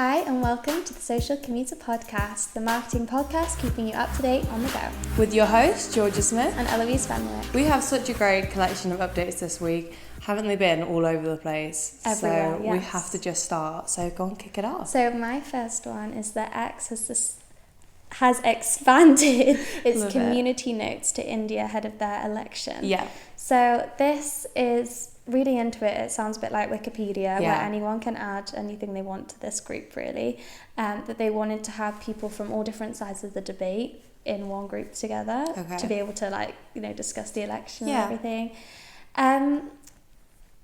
Hi and welcome to the Social Commuter Podcast, the marketing podcast keeping you up to date on the go. With your host, Georgia Smith And Eloise Fenwick. We have such a great collection of updates this week. Haven't they been all over the place? Everywhere, so yes. we have to just start. So go on, kick it off. So my first one is that X has expanded its Love community notes to India ahead of their election. Yeah. So this is, reading into it, it sounds a bit like Wikipedia, where anyone can add anything they want to this group, really. That they wanted to have people from all different sides of the debate in one group together to be able to, discuss the election and everything. And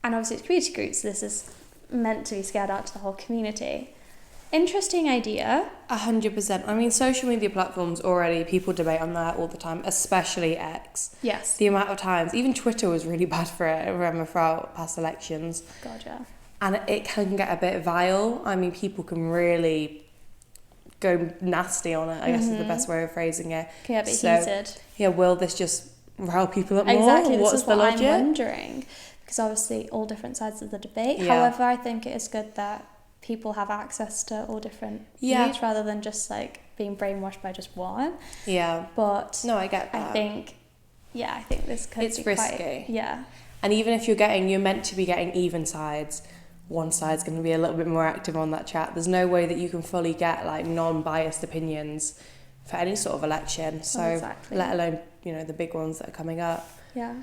obviously it's community groups, so this is meant to be scaled out to the whole community. Interesting idea. 100%. I mean, social media platforms already, people debate on there all the time, especially X. Yes. The amount of times, even Twitter was really bad for it, I remember, throughout past elections. God, yeah. And it can get a bit vile. I mean, people can really go nasty on it, I guess is the best way of phrasing it. Can get a bit heated. Yeah, will this just rile people up more? Exactly, What's this is the what logic? I'm wondering. Because obviously all different sides of the debate. Yeah. However, I think it is good that people have access to all different views rather than just being brainwashed by just one. Yeah. But no, I get that. I think this could it's be risky. Yeah. And even if you're meant to be getting even sides, one side's going to be a little bit more active on that chat. There's no way that you can fully get non-biased opinions for any sort of election. So let alone, the big ones that are coming up. Yeah.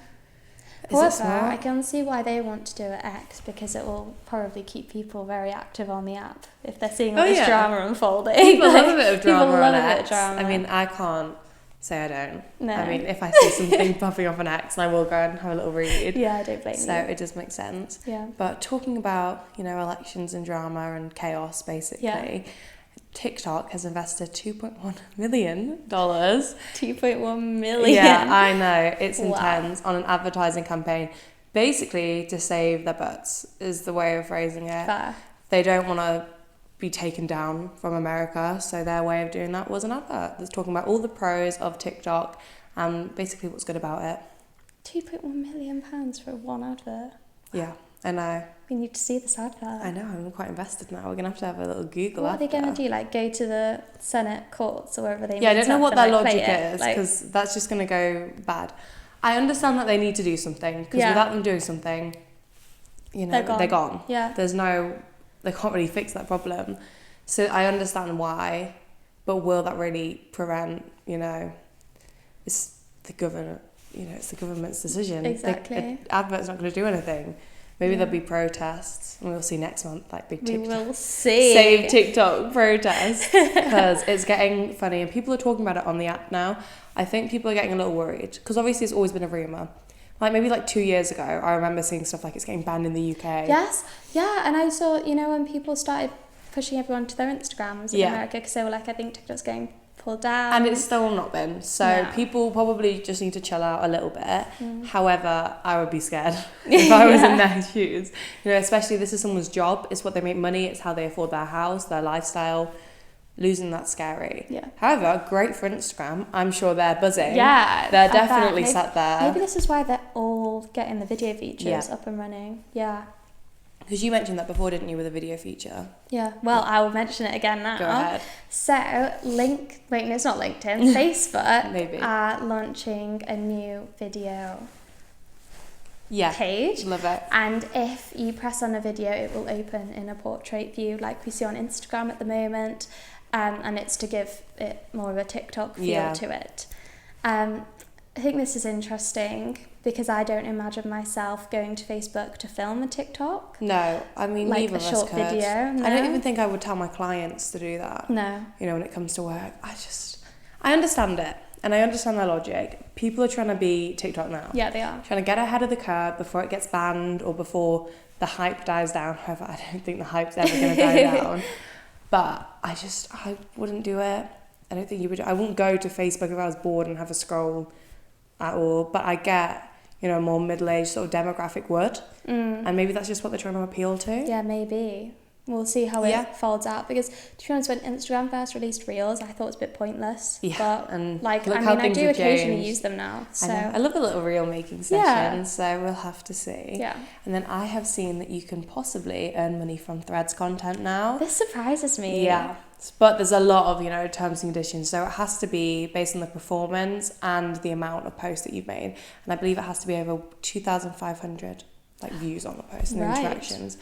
Is it smart? I can see why they want to do it X, because it will probably keep people very active on the app if they're seeing all this drama unfolding. People love a bit of drama on X. Drama. I mean, I can't say I don't. No. I mean, if I see something popping off on X, I will go and have a little read. Yeah, I don't blame you. So it does make sense. Yeah. But talking about, elections and drama and chaos, basically, TikTok has invested $2.1 million. 2.1 million. Yeah, I know. It's Wow. intense, on an advertising campaign. Basically, to save their butts is the way of phrasing it. Fair. They don't want to be taken down from America, so their way of doing that was an advert that's talking about all the pros of TikTok and basically what's good about it. £2.1 million for one advert. Yeah, I know. We need to see this advert. I know, I'm quite invested now. We're going to have a little Google. What are they going to do? Go to the Senate courts or wherever they I don't know what their logic is, is, because that's just going to go bad. I understand that they need to do something, because without them doing something, they're gone. Yeah. They can't really fix that problem. So I understand why, but will that really prevent, it's the government's decision. Exactly. The advert's not going to do anything. Maybe there'll be protests, and we'll see next month, big TikTok. We will see. Save TikTok protests, because it's getting funny, and people are talking about it on the app now. I think people are getting a little worried, because obviously it's always been a rumour. Maybe 2 years ago, I remember seeing stuff it's getting banned in the UK. Yes, yeah, and I saw, when people started pushing everyone to their Instagrams in America, because they were I think TikTok's getting pulled down. And it's still not been. So people probably just need to chill out a little bit. However, I would be scared if I was in their shoes. Especially this is someone's job. It's what they make money. It's how they afford their house, their lifestyle. Losing that's scary. Yeah. However, great for Instagram. I'm sure they're buzzing. Yeah. They're definitely sat there. Maybe this is why they're all getting the video features up and running. Yeah. Because you mentioned that before, didn't you, with a video feature? Yeah. Well, I will mention it again now. Go ahead. So, it's not LinkedIn, Facebook Maybe. are launching a new video page. Love it. And if you press on a video, it will open in a portrait view like we see on Instagram at the moment. And it's to give it more of a TikTok feel to it. I think this is interesting because I don't imagine myself going to Facebook to film a TikTok. No, I mean, neither of us short could. video. No? I don't even think I would tell my clients to do that. No. When it comes to work, I understand it. And I understand their logic. People are trying to be TikTok now. Yeah, they are. Trying to get ahead of the curve before it gets banned or before the hype dies down. However, I don't think the hype's ever going to die down. But I wouldn't do it. I don't think you would. I wouldn't go to Facebook if I was bored and have a scroll at all. But I get, a more middle-aged sort of demographic would. And maybe that's just what they're trying to appeal to. Yeah, maybe. we'll see how it folds out, because to be honest, when Instagram first released Reels, I thought it was a bit pointless. Yeah, but and like, I mean, I do occasionally use them now. So I love the little reel making sessions, so we'll have to see. Yeah. And then I have seen that you can possibly earn money from Threads content now. This surprises me. Yeah. But there's a lot of, terms and conditions. So it has to be based on the performance and the amount of posts that you've made. And I believe it has to be over 2,500 views on the post and interactions.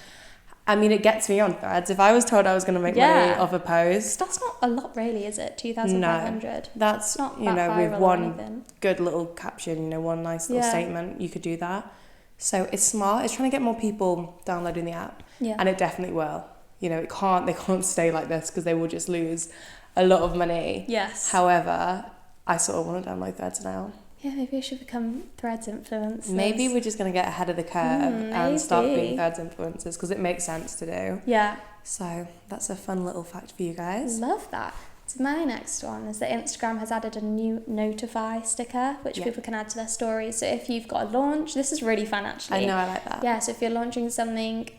I mean, it gets me on Threads. If I was told I was going to make money off a post... That's not a lot really, is it? 2,500? No. That's, not that with one good little caption, one nice little statement, you could do that. So it's smart. It's trying to get more people downloading the app. Yeah. And it definitely will. They can't stay like this because they will just lose a lot of money. Yes. However, I sort of want to download Threads now. Yeah, maybe I should become Threads influencers. Maybe we're just going to get ahead of the curve and start being Threads influencers, because it makes sense to do. Yeah. So that's a fun little fact for you guys. Love that. So my next one is that Instagram has added a new notify sticker, which people can add to their stories. So if you've got a launch, this is really fun actually. I know, I like that. Yeah, so if you're launching something,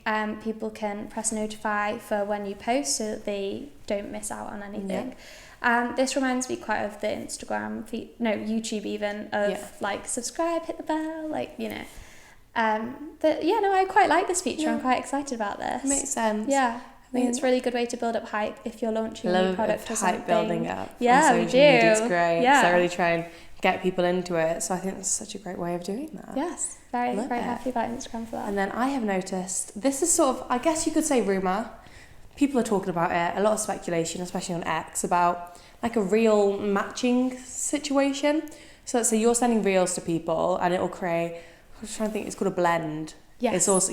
people can press notify for when you post so that they don't miss out on anything. Yeah. This reminds me quite of the Instagram feed, YouTube even, of subscribe, hit the bell, I quite like this feature. I'm quite excited about this. Makes sense. Yeah. I think it's a really good way to build up hype if you're launching a new product or something. Hype building up. Yeah, we do. It's great. Yeah. So I really try and get people into it. So I think it's such a great way of doing that. Yes, very happy about Instagram for that. And then I have noticed, this is sort of, I guess you could say rumour. People are talking about it, a lot of speculation, especially on X, about a reel matching situation. So let's say you're sending reels to people and it'll create, I'm just trying to think, it's called a blend. Yes. It's also,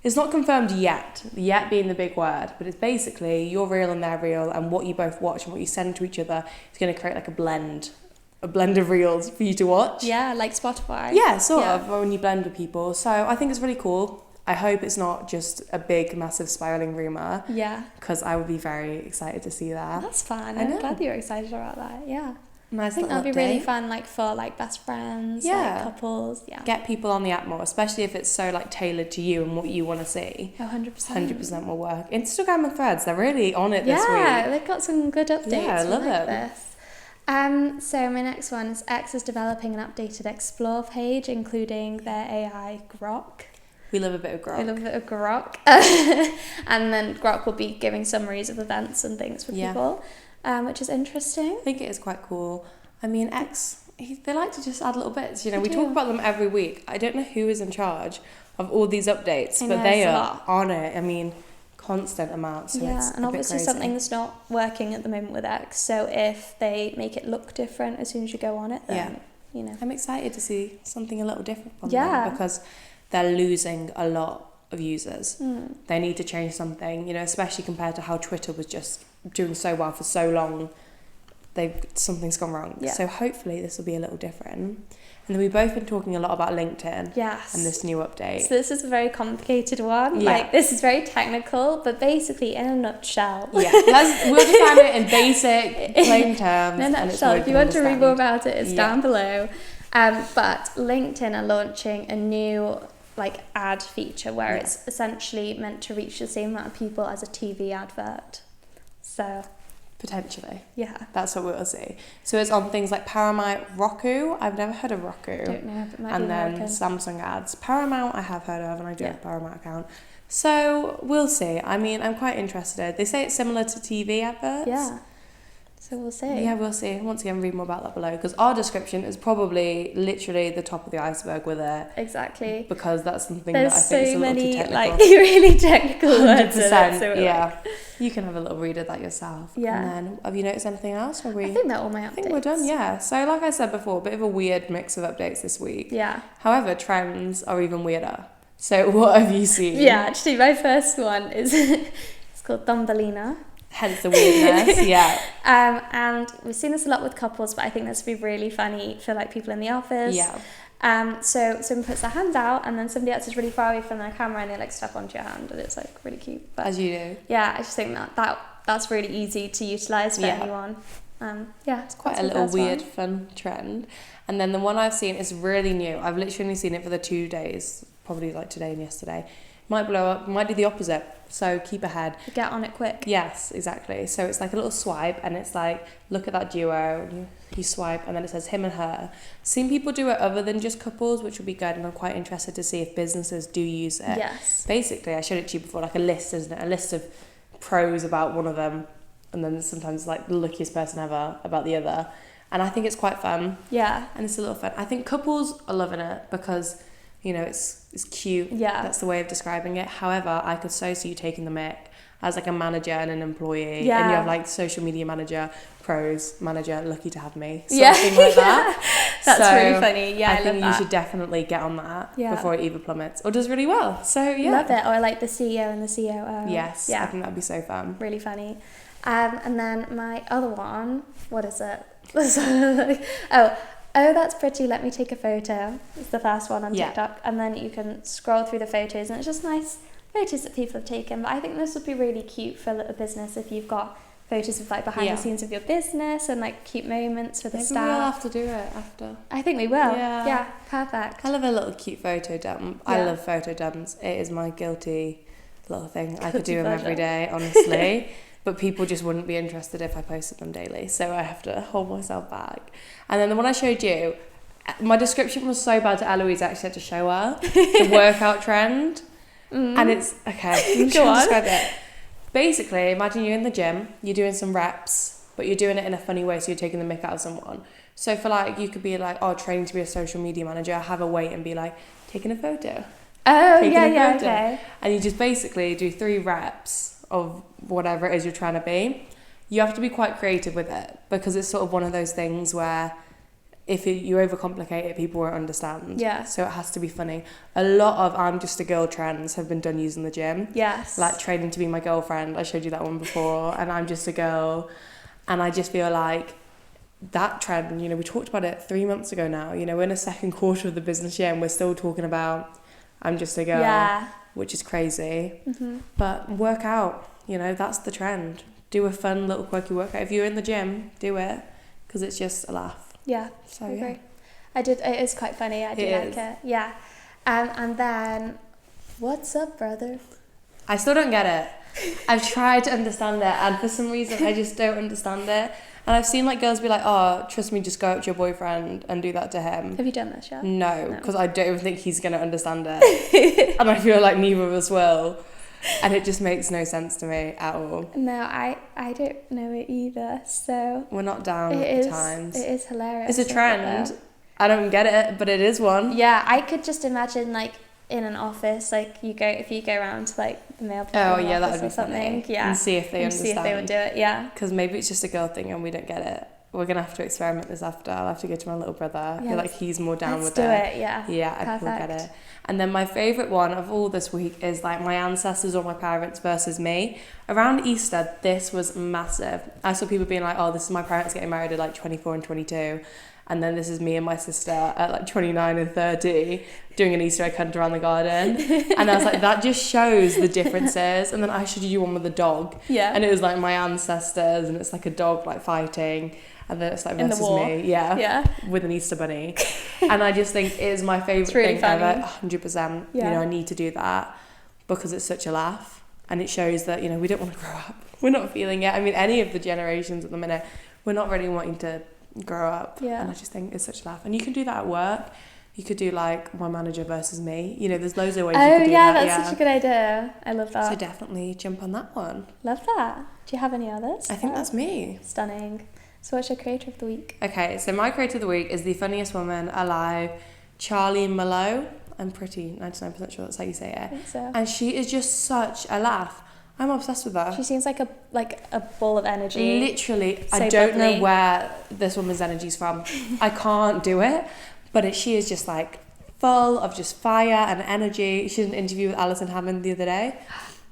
it's not confirmed yet being the big word, but it's basically your reel and their reel, and what you both watch and what you send to each other is going to create a blend of reels for you to watch. Yeah, like Spotify. Yeah, sort of, when you blend with people. So I think it's really cool. I hope it's not just a big, massive spiralling rumour. Yeah. Because I would be very excited to see that. That's fun. I'm glad you're excited about that. Yeah. Nice. I think that'd be really fun, for best friends, couples. Yeah. Get people on the app more, especially if it's so tailored to you and what you want to see. 100%. 100% will work. Instagram and Threads, they're really on it this week. Yeah, they've got some good updates. Yeah, I love it. This. So my next one is X is developing an updated Explore page, including their AI Grok. We love a bit of Grok. I love a bit of Grok. And then Grok will be giving summaries of events and things for people. Which is interesting. I think it is quite cool. I mean, X, they like to just add little bits. We talk about them every week. I don't know who is in charge of all these updates, but they are on it. I mean, constant amounts. So it's and obviously something's not working at the moment with X. So if they make it look different as soon as you go on it, then I'm excited to see something a little different from them, because they're losing a lot of users. They need to change something, especially compared to how Twitter was just doing so well for so long. Something's gone wrong. So hopefully this will be a little different. And then we've both been talking a lot about LinkedIn. Yes. And this new update. So this is a very complicated one. This is very technical, but basically in a nutshell. We'll define it in basic, plain terms. In a nutshell, if you want to read more about it, it's down below. But LinkedIn are launching a new ad feature where it's essentially meant to reach the same amount of people as a TV advert. So potentially. Yeah. That's what we'll see. So it's on things like Paramount, Roku. I've never heard of Roku. Don't know, but it might be And then American. Samsung ads. Paramount I have heard of, and I do have a Paramount account. So we'll see. I mean, I'm quite interested. They say it's similar to TV adverts. Yeah. So we'll see. Yeah, we'll see. Once again, read more about that below, because our description is probably literally the top of the iceberg with it. Exactly. Because that's something that I think is a little too technical. There's so many really technical words in it. So yeah. You can have a little read of that yourself. Yeah. And then, have you noticed anything else? I think they're all my updates. I think we're done, yeah. So like I said before, a bit of a weird mix of updates this week. Yeah. However, trends are even weirder. So what have you seen? Yeah, actually my first one is it's called Thumbelina. Hence the weirdness, yeah. And we've seen this a lot with couples, but I think this would be really funny for people in the office. Yeah. So someone puts their hand out, and then somebody else is really far away from their camera, and they step onto your hand, and it's really cute. But, as you do. Yeah, I just think that's really easy to utilise for anyone. It's quite a little weird, fun trend. And then the one I've seen is really new. I've literally seen it for the 2 days, probably today and yesterday. might blow up, might do the opposite. So keep ahead. Get on it quick. Yes, exactly. So it's like a little swipe, and it's like, look at that duo, and you swipe, and then it says him and her. Seen people do it other than just couples, which would be good, and I'm quite interested to see if businesses do use it. Yes. Basically, I showed it to you before, like a list, isn't it? A list of pros about one of them, and then sometimes like the luckiest person ever about the other. And I think it's quite fun. Yeah. And it's a little fun. I think couples are loving it because, you know, it's cute. Yeah. That's the way of describing it. However, I could so see you taking the mic as like a manager and an employee. Yeah. And you have like social media manager, pros, manager, lucky to have me. Yeah. Something like that. That's so really funny. Yeah, I think love you that. should definitely get on that Yeah. before it either plummets or does really well. So yeah. Love it. Or like the CEO and the COO. Yes. Yeah. I think that'd be so fun. Really funny. And then my other one, what is it? oh, that's pretty, let me take a photo. It's the first one on TikTok. And then you can scroll through the photos and it's just nice photos that people have taken. But I think this would be really cute for a little business if you've got photos of like behind the scenes of your business and like cute moments for the staff. We'll have to do it after. I think we will. Yeah, perfect. I love a little cute photo dump. I love photo dumps. It is my guilty little thing. I could do them every day, honestly. But people just wouldn't be interested if I posted them daily. So I have to hold myself back. And then the one I showed you, my description was so bad to Eloise, I actually had to show her the workout trend. And it's, okay, I'm trying to describe it. Basically, imagine you're in the gym, you're doing some reps, but you're doing it in a funny way, so you're taking the mick out of someone. So for like, you could be like, oh, training to be a social media manager, have a weight and be like, taking a photo. Oh, yeah, okay. And you just basically do 3 reps of whatever it is you're trying to be. You have to be quite creative with it because it's sort of one of those things where if you overcomplicate it, people won't understand. Yeah. So it has to be funny. A lot of I'm just a girl trends have been done using the gym. Yes. Like training to be my girlfriend. I showed you that one before. And I'm just a girl. And I just feel like that trend, you know, we talked about it 3 months ago now. You know, we're in a second quarter of the business year and we're still talking about I'm just a girl. Yeah. Which is crazy. But work out, you know, that's the trend. Do a fun little quirky workout. If you're in the gym, do it because it's just a laugh. Yeah, so I yeah. agree. It is quite funny. I do like it. Yeah. And then, what's up, brother? I still don't get it. I've tried to understand it and for some reason I just don't understand it. And I've seen like girls be like, oh, trust me, just go up to your boyfriend and do that to him. Have you done this yet? No, because I don't even think he's going to understand it. And I feel like neither of us will. And it just makes no sense to me at all. No, I don't know it either. So we're not down at the times. It is hilarious. It's a trend. I don't get it, but it is one. Yeah, I could just imagine like in an office, like if you go around to like the male that would be something, funny. Yeah, and see if they understand. See if they would do it. Yeah, because maybe it's just a girl thing and we don't get it. We're gonna have to experiment this after. I'll have to go to my little brother. I feel like he's more down with it. Let's do it. Yeah. Yeah, I will get it. And then my favourite one of all this week is like my ancestors or my parents versus me. Around Easter, this was massive. I saw people being like, oh, this is my parents getting married at like 24 and 22. And then this is me and my sister at like 29 and 30 doing an Easter egg hunt around the garden. And I was like, that just shows the differences. And then I showed you one with a dog. Yeah. And it was like my ancestors and it's like a dog like fighting. And then it's like versus me. Yeah. With an Easter bunny. And I just think it is my favourite thing ever. 100%. Yeah. You know, I need to do that because it's such a laugh. And it shows that, you know, we don't want to grow up. We're not feeling it. I mean, any of the generations at the minute, we're not really wanting to grow up. Yeah. And I just think it's such a laugh. And you can do that at work. You could do like my manager versus me. You know, there's loads of ways you could do that. Oh yeah, that's such a good idea. I love that. So definitely jump on that one. Love that. Do you have any others? I think that's me. Stunning. So what's your creator of the week? Okay, so my creator of the week is the funniest woman alive, Charlie Mallow. I'm pretty 99% sure that's how you say it. I think so. And she is just such a laugh. I'm obsessed with her. She seems like a ball of energy. Literally, so I don't bubbly. know where this woman's energy's from. I can't do it, but she is just like full of just fire and energy. She did an interview with Alison Hammond the other day.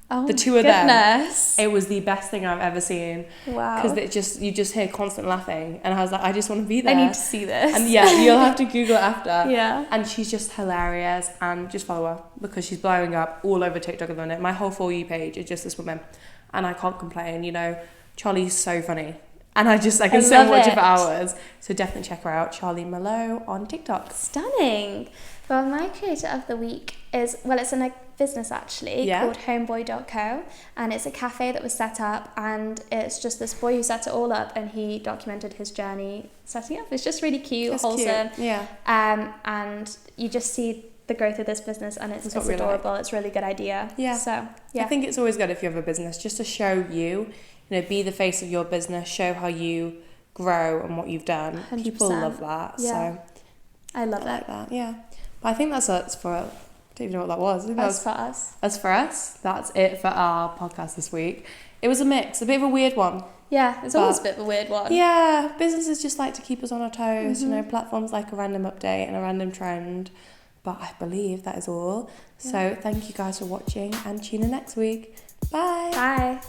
Oh, the two of them. It was the best thing I've ever seen. Wow. Because you just hear constant laughing, and I was like, I just want to be there. I need to see this. And yeah, you'll have to Google it after. Yeah. And she's just hilarious, and just follow her because she's blowing up all over TikTok at the minute. My whole For You page is just this woman, and I can't complain. You know, Charlie's so funny, and I can sit and watch it for hours. So definitely check her out, Charlie Mallow on TikTok. Stunning. Well, my creator of the week is, well, it's in a business actually called homeboy.co, and it's a cafe that was set up, and it's just this boy who set it all up, and he documented his journey setting up. It's just really cute, That's wholesome. Cute. Yeah. And you just see the growth of this business, and it's adorable. Like. It's a really good idea. Yeah. So, yeah. I think it's always good if you have a business just to show you be the face of your business, show how you grow and what you've done. 100%. People love that. Yeah. So I love like that. Yeah. But I think that's it for, I don't even know what that was. As for us, that's it for our podcast this week. It was a mix, a bit of a weird one. Yeah, it's always a bit of a weird one. Yeah, businesses just like to keep us on our toes. Platforms like a random update and a random trend. But I believe that is all. So thank you guys for watching, and tune in next week. Bye. Bye.